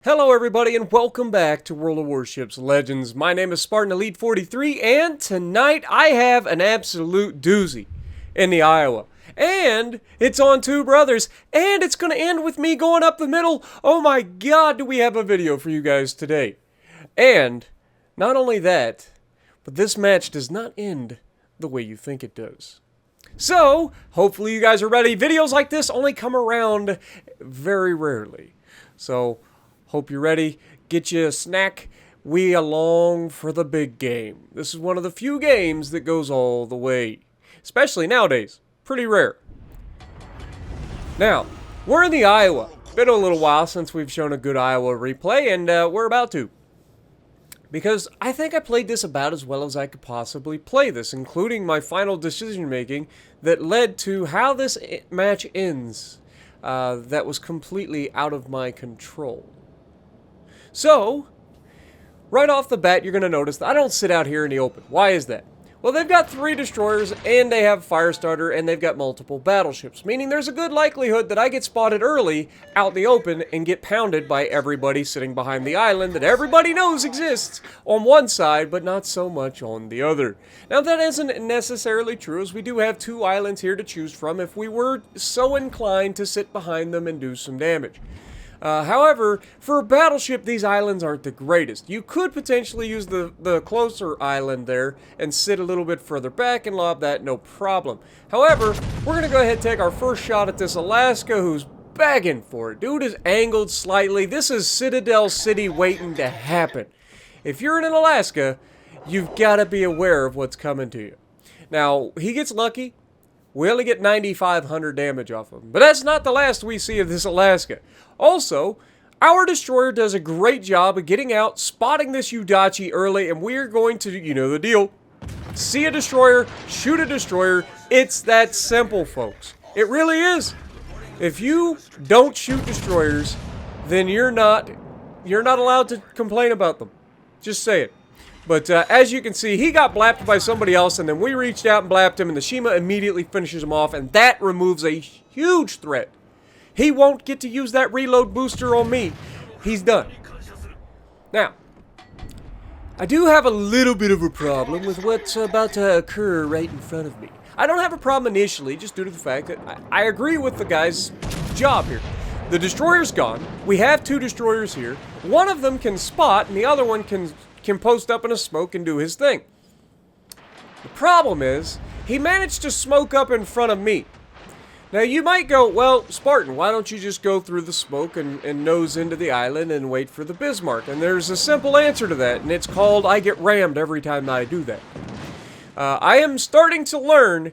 Hello everybody and welcome back to World of Warships Legends. My name is Spartan Elite 43 and tonight I have an absolute doozy in the Iowa. And it's on Two Brothers and it's going to end with me going up the middle. Oh my god, do we have a video for you guys today. And not only that, but this match does not end the way you think it does. So, hopefully you guys are ready. Videos like this only come around very rarely. So, hope you're ready. Get you a snack. We along for the big game. This is one of the few games that goes all the way. Especially nowadays. Pretty rare. Now, we're in the Iowa. Been a little while since we've shown a good Iowa replay, and we're about to. Because I think I played this about as well as I could possibly play this, including my final decision making that led to how this match ends. That was completely out of my control. So, right off the bat, you're going to notice that I don't sit out here in the open. Why is that? Well, they've got 3 destroyers, and they have Firestarter, and they've got multiple battleships, meaning there's a good likelihood that I get spotted early out in the open and get pounded by everybody sitting behind the island that everybody knows exists on one side, but not so much on the other. Now, that isn't necessarily true, as we do have 2 islands here to choose from if we were so inclined to sit behind them and do some damage. However, for a battleship, these islands aren't the greatest. You could potentially use the closer island there and sit a little bit further back and lob that, no problem. However, we're going to go ahead and take our first shot at this Alaska who's begging for it. Dude is angled slightly. This is Citadel City waiting to happen. If you're in Alaska, you've got to be aware of what's coming to you. Now, he gets lucky. We only get 9,500 damage off of him. But that's not the last we see of this Alaska. Also, our destroyer does a great job of getting out, spotting this Udachi early, and we're going to, you know the deal. See a destroyer, shoot a destroyer. It's that simple, folks. It really is. If you don't shoot destroyers, then you're not allowed to complain about them. Just say it. But as you can see, he got blapped by somebody else, and then we reached out and blapped him, and the Shima immediately finishes him off, and that removes a huge threat. He won't get to use that reload booster on me. He's done. Now, I do have a little bit of a problem with what's about to occur right in front of me. I don't have a problem initially, just due to the fact that I agree with the guy's job here. The destroyer's gone. We have 2 destroyers here. One of them can spot, and the other one can post up in a smoke and do his thing. The problem is, he managed to smoke up in front of me. Now you might go, well, Spartan, why don't you just go through the smoke and nose into the island and wait for the Bismarck? And there's a simple answer to that, and it's called I get rammed every time I do that. I am starting to learn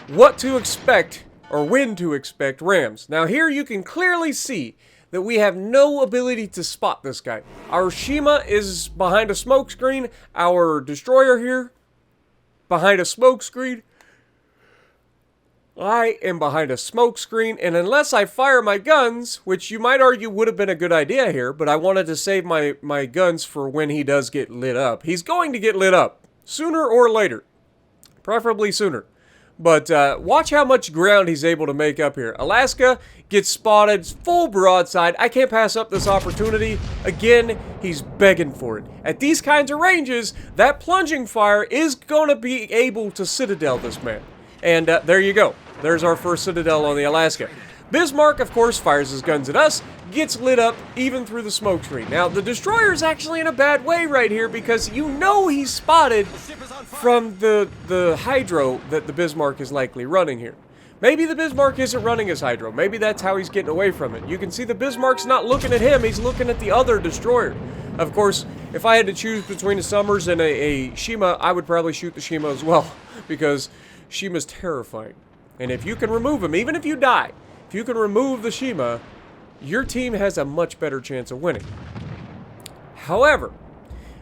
what to expect, or when to expect rams. Now here you can clearly see that we have no ability to spot this guy. Our Shima is behind a smoke screen. Our destroyer here, behind a smoke screen. I am behind a smoke screen, and unless I fire my guns, which you might argue would have been a good idea here, but I wanted to save my guns for when he does get lit up. He's going to get lit up, sooner or later. Preferably sooner. But watch how much ground he's able to make up here. Alaska gets spotted, full broadside. I can't pass up this opportunity. Again, he's begging for it. At these kinds of ranges, that plunging fire is going to be able to Citadel this man. And there you go. There's our first Citadel on the Alaska. Bismarck, of course, fires his guns at us, gets lit up even through the smoke screen. Now, the destroyer's actually in a bad way right here because you know he's spotted from the hydro that the Bismarck is likely running here. Maybe the Bismarck isn't running his hydro. Maybe that's how he's getting away from it. You can see the Bismarck's not looking at him. He's looking at the other destroyer. Of course, if I had to choose between a Summers and a Shima, I would probably shoot the Shima as well because Shima's terrifying. And if you can remove him, even if you die, if you can remove the Shima, your team has a much better chance of winning. However,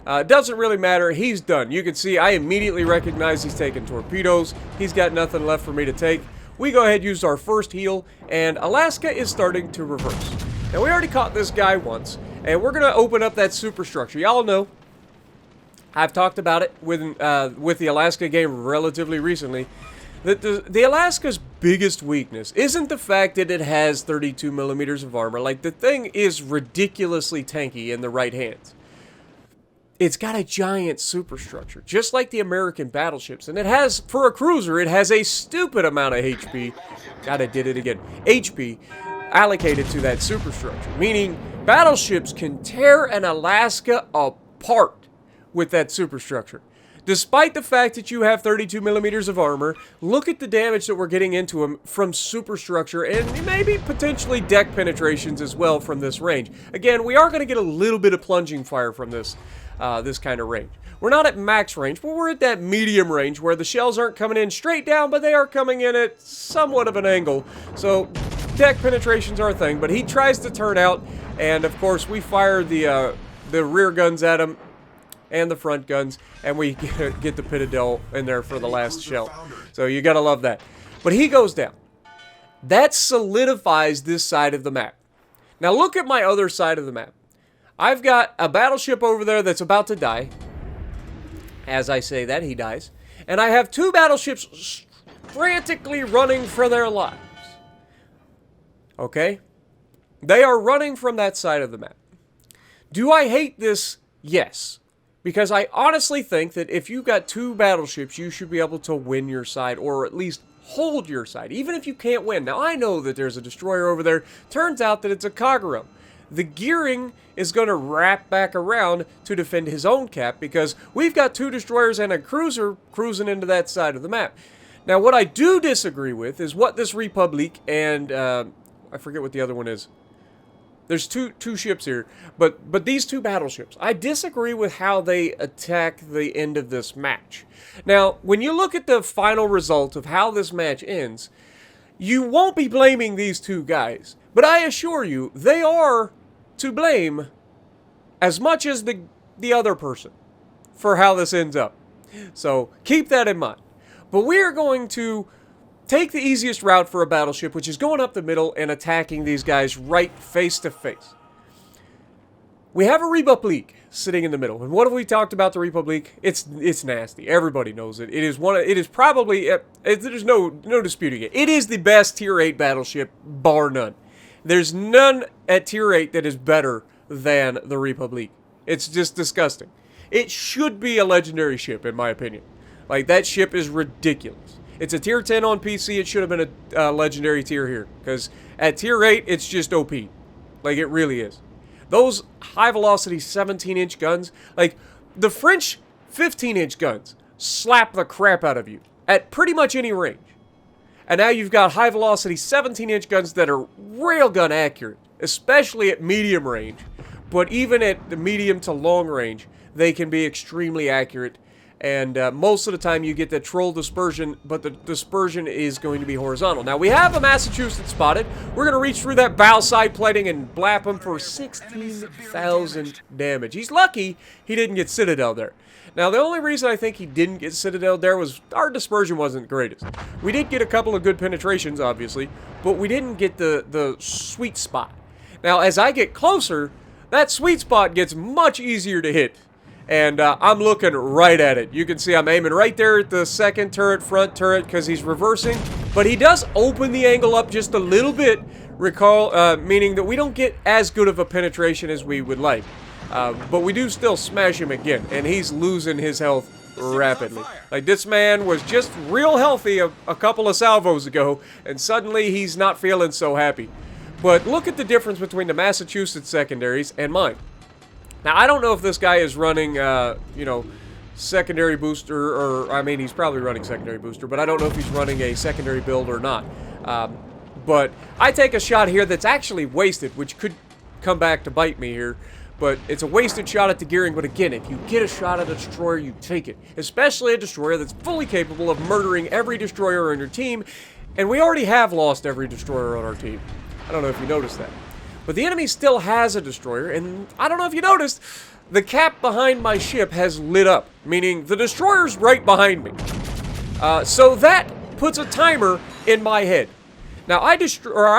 it doesn't really matter. He's done. You can see I immediately recognize he's taking torpedoes. He's got nothing left for me to take. We go ahead and use our first heal, and Alaska is starting to reverse. Now, we already caught this guy once, and we're going to open up that superstructure. Y'all know, I've talked about it with the Alaska game relatively recently. The Alaska's biggest weakness isn't the fact that it has 32 millimeters of armor. Like, the thing is ridiculously tanky in the right hands. It's got a giant superstructure, just like the American battleships. And it has, for a cruiser, it has a stupid amount of HP. God, I did it again. HP allocated to that superstructure. Meaning, battleships can tear an Alaska apart with that superstructure. Despite the fact that you have 32 millimeters of armor, look at the damage that we're getting into them from superstructure and maybe potentially deck penetrations as well from this range. Again, we are going to get a little bit of plunging fire from this kind of range. We're not at max range, but we're at that medium range where the shells aren't coming in straight down, but they are coming in at somewhat of an angle. So deck penetrations are a thing, but he tries to turn out, and of course we fire the rear guns at him and the front guns, and we get the Pitadel in there for the last shell. So you gotta love that. But he goes down. That solidifies this side of the map. Now look at my other side of the map. I've got a battleship over there that's about to die. As I say that, he dies. And I have two battleships frantically running for their lives. Okay? They are running from that side of the map. Do I hate this? Yes. Because I honestly think that if you've got two battleships, you should be able to win your side, or at least hold your side, even if you can't win. Now, I know that there's a destroyer over there. Turns out that it's a Kagero. The gearing is going to wrap back around to defend his own cap, because we've got two destroyers and a cruiser cruising into that side of the map. Now, what I do disagree with is what this Republic and, I forget what the other one is. There's two ships here, but these two battleships, I disagree with how they attack the end of this match. Now, when you look at the final result of how this match ends, you won't be blaming these two guys, but I assure you, they are to blame as much as the other person for how this ends up. So, keep that in mind. But we are going to take the easiest route for a battleship, which is going up the middle and attacking these guys right face to face. We have a Republic sitting in the middle, and what have we talked about the Republic? It's nasty. Everybody knows it. It is probably there's no disputing it. It is the best tier 8 battleship, bar none. There's none at tier 8 that is better than the Republic. It's just disgusting. It should be a legendary ship, in my opinion. Like, that ship is ridiculous. It's a tier 10 on PC. It should have been a legendary tier here. Because at tier 8, it's just OP. Like, it really is. Those high-velocity 17-inch guns, like, the French 15-inch guns slap the crap out of you at pretty much any range. And now you've got high-velocity 17-inch guns that are railgun accurate, especially at medium range. But even at the medium to long range, they can be extremely accurate. And most of the time you get that troll dispersion, but the dispersion is going to be horizontal. Now, we have a Massachusetts spotted. We're going to reach through that bow side plating and blap him for 16,000 damage. He's lucky he didn't get Citadel there. Now, the only reason I think he didn't get Citadel there was our dispersion wasn't the greatest. We did get a couple of good penetrations, obviously, but we didn't get the sweet spot. Now, as I get closer, that sweet spot gets much easier to hit. And I'm looking right at it. You can see I'm aiming right there at the second turret, front turret, because he's reversing. But he does open the angle up just a little bit, meaning that we don't get as good of a penetration as we would like. But we do still smash him again, and he's losing his health rapidly. Like, this man was just real healthy a couple of salvos ago, and suddenly he's not feeling so happy. But look at the difference between the Massachusetts secondaries and mine. Now, I don't know if this guy is running, secondary booster, or, I mean, he's probably running secondary booster, but I don't know if he's running a secondary build or not. But I take a shot here that's actually wasted, which could come back to bite me here. But it's a wasted shot at the gearing, but again, if you get a shot at a destroyer, you take it. Especially a destroyer that's fully capable of murdering every destroyer on your team, and we already have lost every destroyer on our team. I don't know if you noticed that. But the enemy still has a destroyer, and I don't know if you noticed, the cap behind my ship has lit up, meaning the destroyer's right behind me. So that puts a timer in my head. Now, I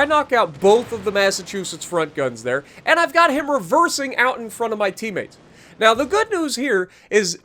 knock out both of the Massachusetts front guns there, and I've got him reversing out in front of my teammates. Now, the good news here is,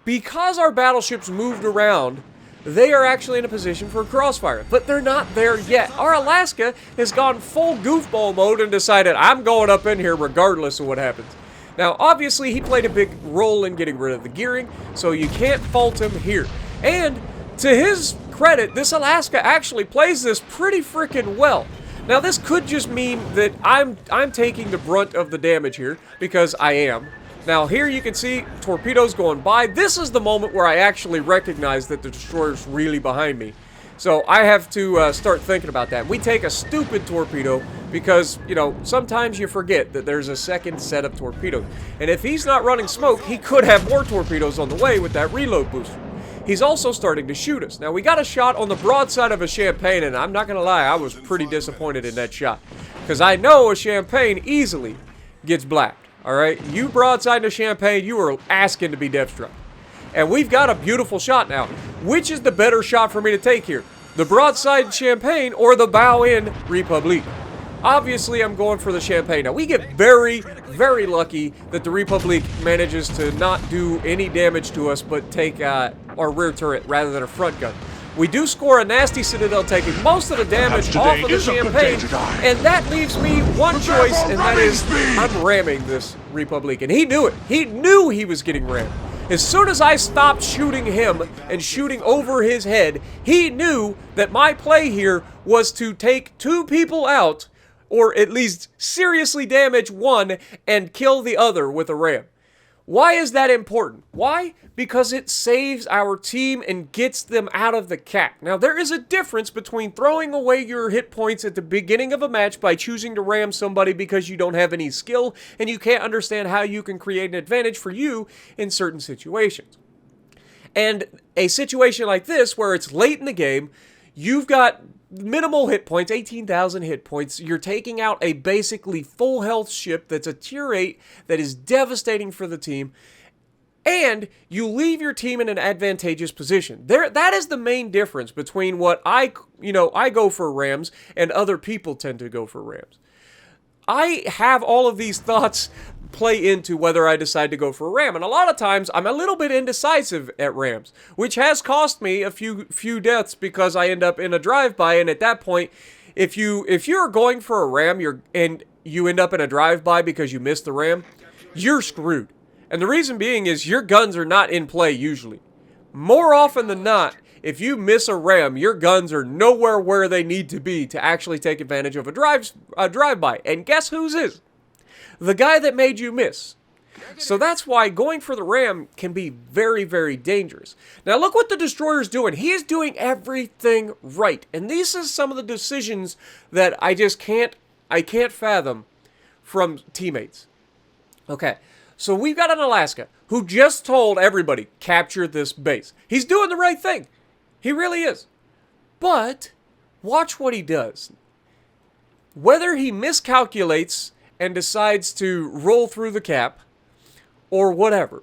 because our battleships moved around they are actually in a position for a crossfire. But they're not there yet. Our Alaska has gone full goofball mode and decided, I'm going up in here regardless of what happens. Now, obviously, he played a big role in getting rid of the gearing, so you can't fault him here. And to his credit, this Alaska actually plays this pretty freaking well. Now, this could just mean that I'm taking the brunt of the damage here, because I am. Now, here you can see torpedoes going by. This is the moment where I actually recognize that the destroyer's really behind me. So I have to start thinking about that. We take a stupid torpedo because, you know, sometimes you forget that there's a second set of torpedoes. And if he's not running smoke, he could have more torpedoes on the way with that reload booster. He's also starting to shoot us. Now, we got a shot on the broadside of a Champagne, and I'm not going to lie, I was pretty disappointed in that shot. Because I know a Champagne easily gets blacked, alright? You broadside a Champagne, you are asking to be depth struck. And we've got a beautiful shot now. Which is the better shot for me to take here? The broadside Champagne or the bow in Republique? Obviously, I'm going for the Champagne. Now, we get very, very lucky that the Republique manages to not do any damage to us, but take our rear turret rather than a front gun. We do score a nasty Citadel, taking most of the damage off of the Champagne, and that leaves me one choice, and that is I'm ramming this Republique. And he knew it. He knew he was getting rammed. As soon as I stopped shooting him and shooting over his head, he knew that my play here was to take 2 people out, or at least seriously damage one and kill the other with a ram. Why is that important? Why? Because it saves our team and gets them out of the cap. Now, there is a difference between throwing away your hit points at the beginning of a match by choosing to ram somebody because you don't have any skill and you can't understand how you can create an advantage for you in certain situations. And a situation like this, where it's late in the game, you've got minimal hit points, 18,000 hit points. You're taking out a basically full health ship that's a tier 8 that is devastating for the team, and you leave your team in an advantageous position. That is the main difference between what I go for rams and other people tend to go for rams. I have all of these thoughts play into whether I decide to go for a ram, and a lot of times I'm a little bit indecisive at rams, which has cost me a few deaths because I end up in a drive-by. And at that point, if you're going for a ram and you end up in a drive-by because you missed the ram, you're screwed. And the reason being is your guns are not in play usually. More often than not, if you miss a ram, your guns are nowhere where they need to be to actually take advantage of a drive-by. And guess whose is? The guy that made you miss. So that's why going for the ram can be very, very dangerous. Now look what the destroyer's doing. He is doing everything right. And these are some of the decisions that I can't fathom from teammates. Okay, so we've got an Alaska who just told everybody, capture this base. He's doing the right thing. He really is. But watch what he does. Whether he miscalculates and decides to roll through the cap, or whatever,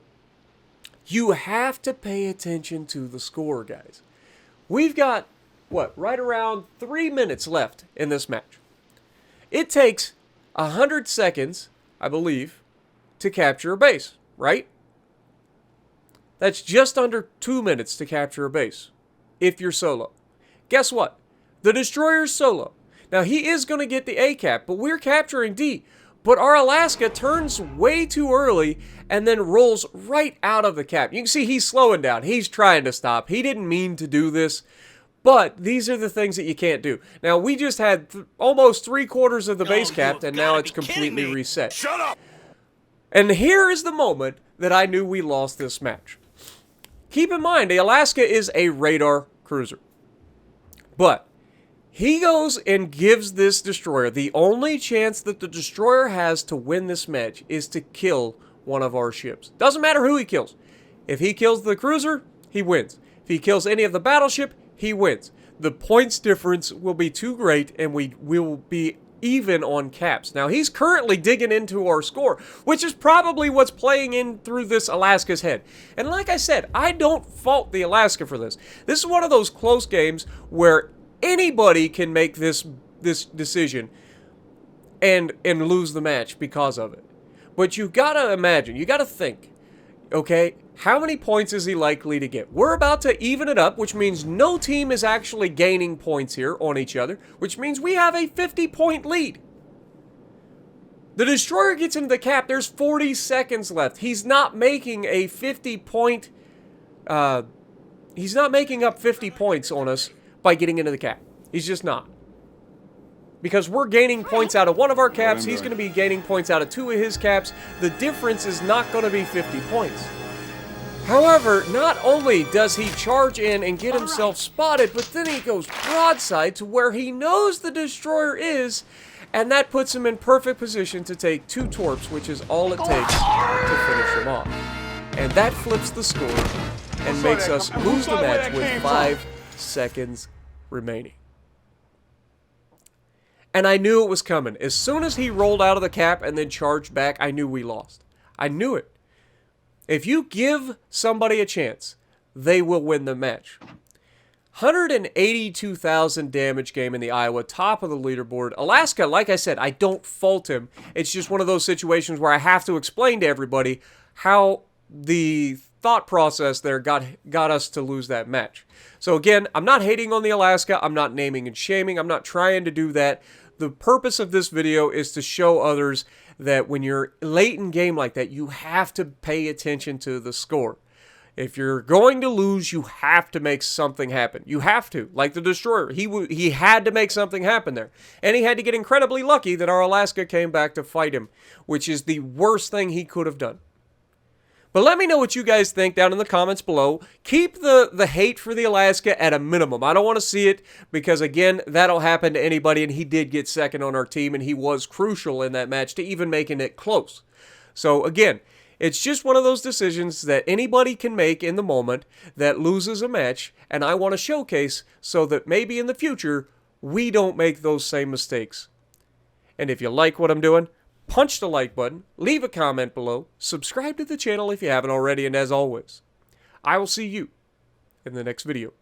you have to pay attention to the score, guys. We've got, right around 3 minutes left in this match. It takes 100 seconds, I believe, to capture a base, right? That's just under 2 minutes to capture a base, if you're solo. Guess what? The destroyer's solo. Now, he is going to get the A cap, but we're capturing D. But our Alaska turns way too early and then rolls right out of the cap. You can see he's slowing down. He's trying to stop. He didn't mean to do this. But these are the things that you can't do. Now, we just had almost 3/4 of the base capped, and now it's completely reset. Shut up! And here is the moment that I knew we lost this match. Keep in mind, the Alaska is a radar cruiser. But he goes and gives this destroyer, the only chance that the destroyer has to win this match is to kill one of our ships. Doesn't matter who he kills. If he kills the cruiser, he wins. If he kills any of the battleship, he wins. The points difference will be too great, and we will be even on caps. Now, he's currently digging into our score, which is probably what's playing in through this Alaska's head. And like I said, I don't fault the Alaska for this. This is one of those close games where anybody can make this decision and lose the match because of it. But you gotta imagine, you gotta think, Okay, how many points is he likely to get? We're about to even it up, which means no team is actually gaining points here on each other, which means we have a 50-point lead. The destroyer gets into the cap. There's 40 seconds left. He's not making a 50-point... he's not making up 50 points on us by getting into the cap. He's just not. Because we're gaining points out of one of our caps. He's going to be gaining points out of two of his caps. The difference is not going to be 50 points. However, not only does he charge in and get himself spotted, but then he goes broadside to where he knows the destroyer is, and that puts him in perfect position to take 2 torps, which is all it takes to finish him off. And that flips the score and makes us lose the match with 5 seconds remaining. And I knew it was coming. As soon as he rolled out of the cap and then charged back, I knew we lost. I knew it. If you give somebody a chance, they will win the match. 182,000 damage game in the Iowa, top of the leaderboard. Alaska, like I said, I don't fault him. It's just one of those situations where I have to explain to everybody how the thought process there got us to lose that match. So again, I'm not hating on the Alaska. I'm not naming and shaming. I'm not trying to do that. The purpose of this video is to show others that when you're late in game like that, you have to pay attention to the score. If you're going to lose, you have to make something happen. You have to. Like the destroyer, he had to make something happen there. And he had to get incredibly lucky that our Alaska came back to fight him, which is the worst thing he could have done. But let me know what you guys think down in the comments below. Keep the hate for the Alaska at a minimum. I don't want to see it because, again, that'll happen to anybody, and he did get second on our team, and he was crucial in that match to even making it close. So, again, it's just one of those decisions that anybody can make in the moment that loses a match, and I want to showcase so that maybe in the future we don't make those same mistakes. And if you like what I'm doing, punch the like button, leave a comment below, subscribe to the channel if you haven't already, and as always, I will see you in the next video.